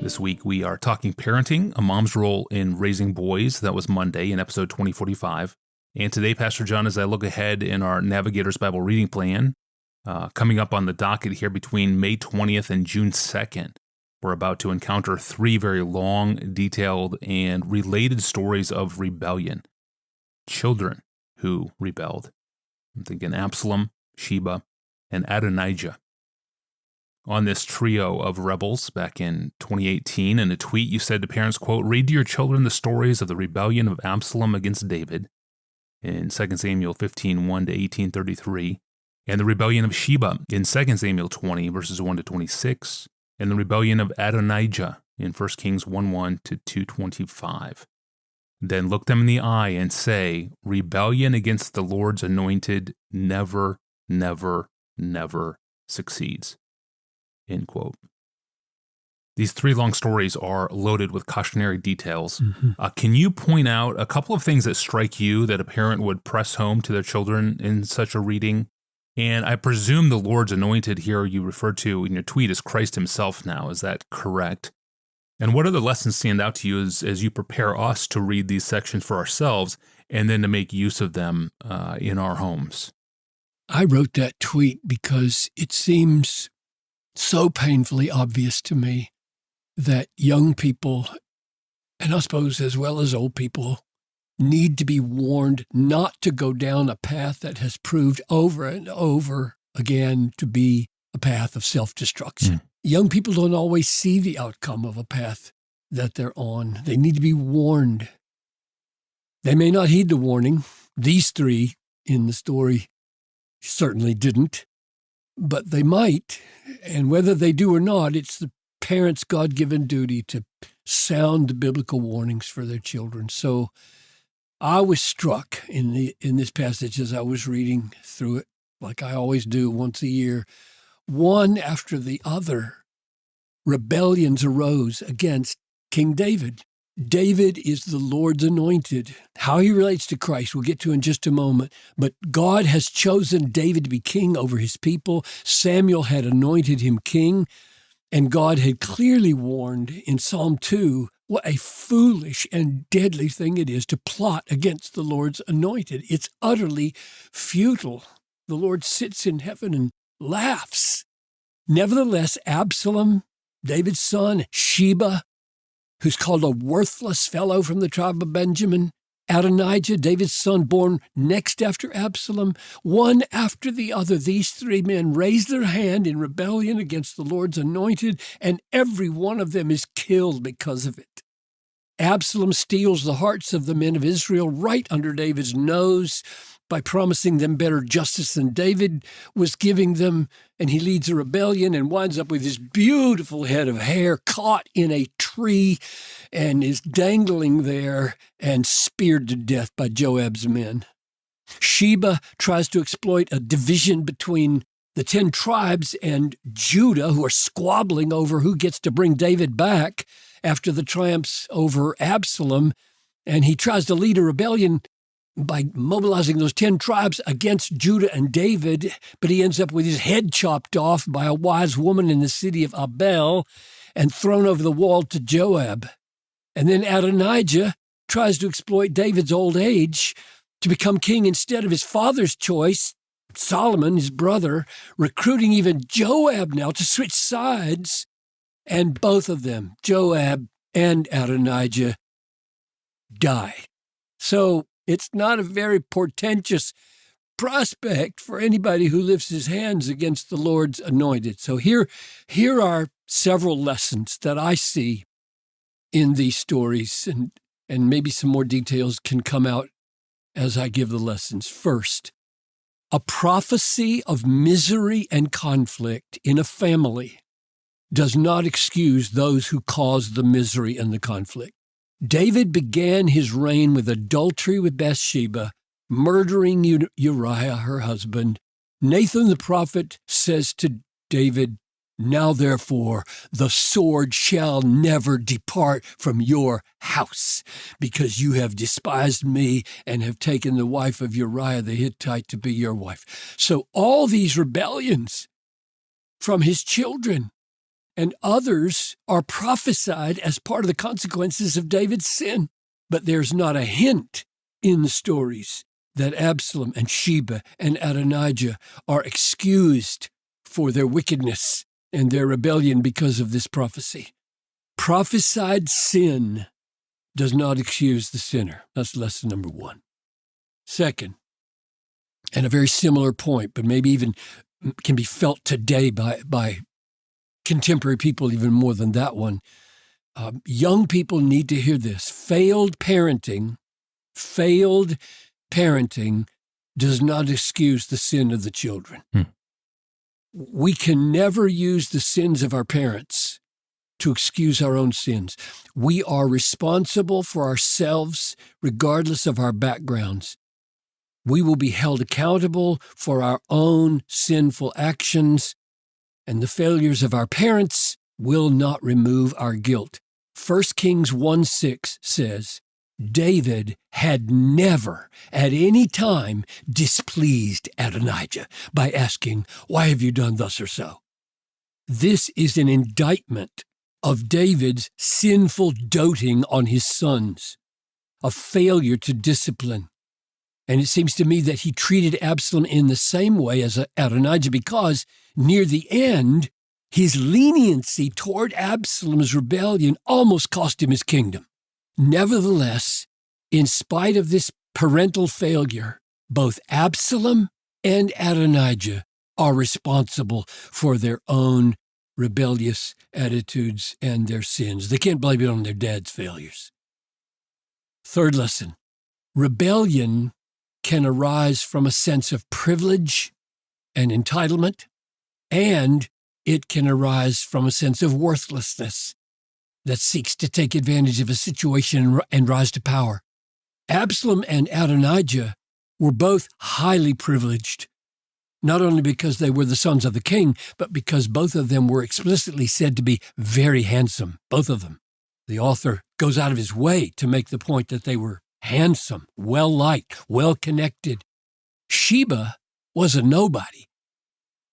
This week we are talking parenting, a mom's role in raising boys. That was Monday in episode 2045. And today, Pastor John, as I look ahead in our Navigator's Bible reading plan, coming up on the docket here between May 20th and June 2nd, we're about to encounter three very long, detailed, and related stories of rebellion. Children who rebelled. I'm thinking Absalom, Sheba, and Adonijah. On this trio of rebels back in 2018, in a tweet you said to parents, quote, read to your children the stories of the rebellion of Absalom against David in 2 Samuel 15, 1 to 18:33, and the rebellion of Sheba in 2 Samuel 20, verses 1 to 26, and the rebellion of Adonijah in 1 Kings 1:1 to 2:25. Then look them in the eye and say, rebellion against the Lord's anointed never, never, never succeeds. End quote. These three long stories are loaded with cautionary details. Can you point out a couple of things that strike you that a parent would press home to their children in such a reading? And I presume the Lord's anointed here you referred to in your tweet is Christ himself now. Is that correct? And what other lessons stand out to you as you prepare us to read these sections for ourselves and then to make use of them in our homes? I wrote that tweet because it seems so painfully obvious to me that young people, and I suppose as well as old people, need to be warned not to go down a path that has proved over and over again to be a path of self-destruction. Young people don't always see the outcome of a path that they're on. They need to be warned. They may not heed the warning. These three in the story certainly didn't, but they might. And whether they do or not, it's the parents' God-given duty to sound the biblical warnings for their children. So I was struck in this passage as I was reading through it, like I always do once a year. One after the other, rebellions arose against King David. David is the Lord's anointed. How he relates to Christ, we'll get to in just a moment. But God has chosen David to be king over his people. Samuel had anointed him king. And God had clearly warned in Psalm 2 what a foolish and deadly thing it is to plot against the Lord's anointed. It's utterly futile. The Lord sits in heaven and laughs. Nevertheless, Absalom, David's son, Sheba, who's called a worthless fellow from the tribe of Benjamin, Adonijah, David's son, born next after Absalom, one after the other, these three men raised their hand in rebellion against the Lord's anointed, and every one of them is killed because of it. Absalom steals the hearts of the men of Israel right under David's nose by promising them better justice than David was giving them, and he leads a rebellion and winds up with his beautiful head of hair caught in a tree and is dangling there and speared to death by Joab's men. Sheba tries to exploit a division between the 10 tribes and Judah, who are squabbling over who gets to bring David back after the triumphs over Absalom, and he tries to lead a rebellion by mobilizing those 10 tribes against Judah and David, but he ends up with his head chopped off by a wise woman in the city of Abel and thrown over the wall to Joab. And then Adonijah tries to exploit David's old age to become king instead of his father's choice, Solomon, his brother, recruiting even Joab now to switch sides. And both of them, Joab and Adonijah, die. So it's not a very portentous prospect for anybody who lifts his hands against the Lord's anointed. So here are several lessons that I see in these stories, and maybe some more details can come out as I give the lessons. First, a prophecy of misery and conflict in a family does not excuse those who cause the misery and the conflict. David began his reign with adultery with Bathsheba, murdering Uriah, her husband. Nathan the prophet says to David, now therefore the sword shall never depart from your house, because you have despised me and have taken the wife of Uriah the Hittite to be your wife. So all these rebellions from his children and others are prophesied as part of the consequences of David's sin. But there's not a hint in the stories that Absalom and Sheba and Adonijah are excused for their wickedness and their rebellion because of this prophecy. Prophesied sin does not excuse the sinner. That's lesson number one. Second, and a very similar point, but maybe even can be felt today by contemporary people even more than that one. Young people need to hear this. Failed parenting does not excuse the sin of the children. We can never use the sins of our parents to excuse our own sins. We are responsible for ourselves regardless of our backgrounds. We will be held accountable for our own sinful actions, and the failures of our parents will not remove our guilt. 1 Kings 1:6 says, David had never at any time displeased Adonijah by asking, "Why have you done thus or so?" This is an indictment of David's sinful doting on his sons, a failure to discipline. And it seems to me that he treated Absalom in the same way as Adonijah, because near the end, his leniency toward Absalom's rebellion almost cost him his kingdom. Nevertheless, in spite of this parental failure, both Absalom and Adonijah are responsible for their own rebellious attitudes and their sins. They can't blame it on their dad's failures. Third lesson, rebellion can arise from a sense of privilege and entitlement, and it can arise from a sense of worthlessness that seeks to take advantage of a situation and rise to power. Absalom and Adonijah were both highly privileged, not only because they were the sons of the king, but because both of them were explicitly said to be very handsome, both of them. The author goes out of his way to make the point that they were handsome, well-liked, well-connected. Sheba was a nobody.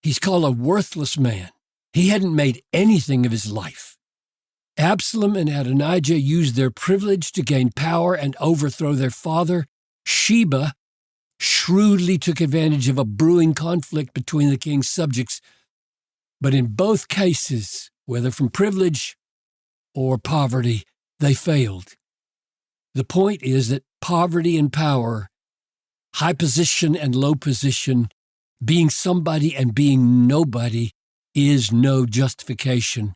He's called a worthless man. He hadn't made anything of his life. Absalom and Adonijah used their privilege to gain power and overthrow their father. Sheba shrewdly took advantage of a brewing conflict between the king's subjects. But in both cases, whether from privilege or poverty, they failed. The point is that poverty and power, high position and low position, being somebody and being nobody, is no justification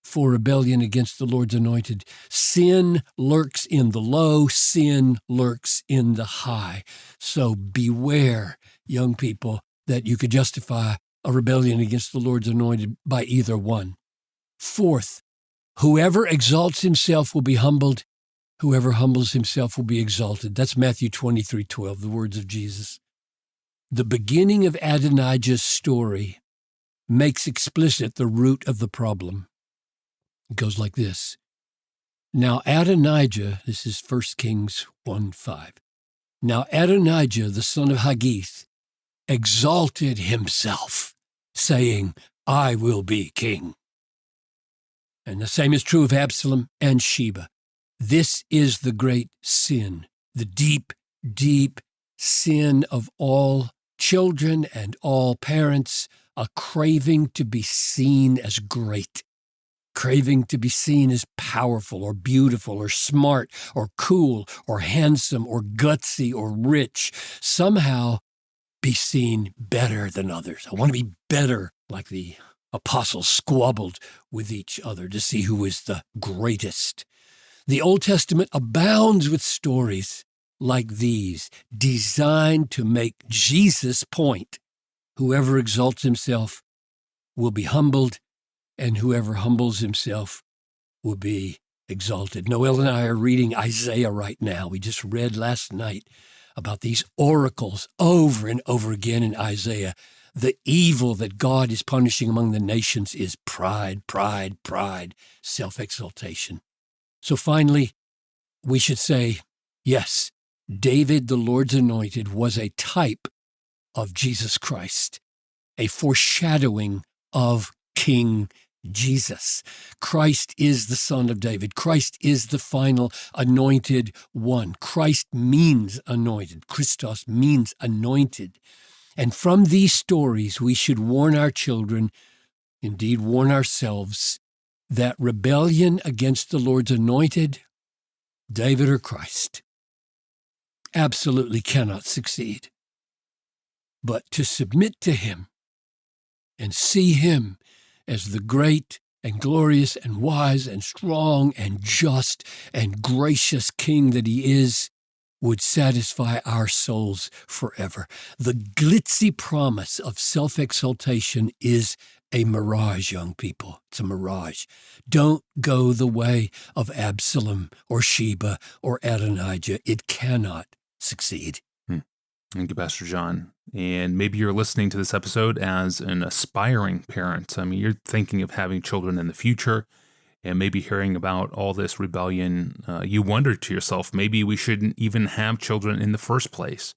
for rebellion against the Lord's anointed. Sin lurks in the low, sin lurks in the high. So beware, young people, that you could justify a rebellion against the Lord's anointed by either one. Fourth, whoever exalts himself will be humbled. Whoever humbles himself will be exalted. That's Matthew 23:12, the words of Jesus. The beginning of Adonijah's story makes explicit the root of the problem. It goes like this. Now Adonijah, this is 1 Kings 1:5. Now Adonijah, the son of Haggith, exalted himself, saying, "I will be king." And the same is true of Absalom and Sheba. This is the great sin, the deep, deep sin of all children and all parents, a craving to be seen as great. Craving to be seen as powerful or beautiful or smart or cool or handsome or gutsy or rich. Somehow be seen better than others. I want to be better, like the apostles squabbled with each other to see who is the greatest. The Old Testament abounds with stories like these, designed to make Jesus' point. Whoever exalts himself will be humbled, and whoever humbles himself will be exalted. Noel and I are reading Isaiah right now. We just read last night about these oracles over and over again in Isaiah. The evil that God is punishing among the nations is pride, pride, pride, self-exaltation. So finally, we should say, yes, David, the Lord's anointed, was a type of Jesus Christ, a foreshadowing of King Jesus. Christ is the Son of David. Christ is the final anointed one. Christ means anointed. Christos means anointed. And from these stories, we should warn our children, indeed warn ourselves, that rebellion against the Lord's anointed, David or Christ, absolutely cannot succeed. But to submit to him and see him as the great and glorious and wise and strong and just and gracious King that he is, would satisfy our souls forever. The glitzy promise of self-exaltation is a mirage, young people. It's a mirage. Don't go the way of Absalom or Sheba or Adonijah. It cannot succeed. Thank you, Pastor John. And maybe you're listening to this episode as an aspiring parent. I mean, you're thinking of having children in the future, and maybe hearing about all this rebellion, you wonder to yourself, maybe we shouldn't even have children in the first place.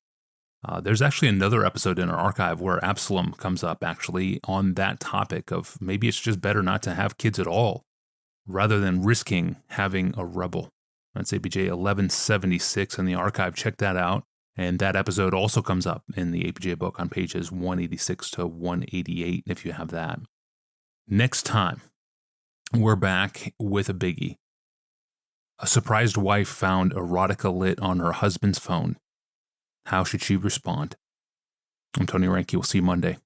There's actually another episode in our archive where Absalom comes up actually on that topic of maybe it's just better not to have kids at all, rather than risking having a rebel. That's APJ 1176 in the archive. Check that out. And that episode also comes up in the APJ book on pages 186 to 188 if you have that. Next time, we're back with a biggie. A surprised wife found erotica lit on her husband's phone. How should she respond? I'm Tony Ranke. We'll see you Monday.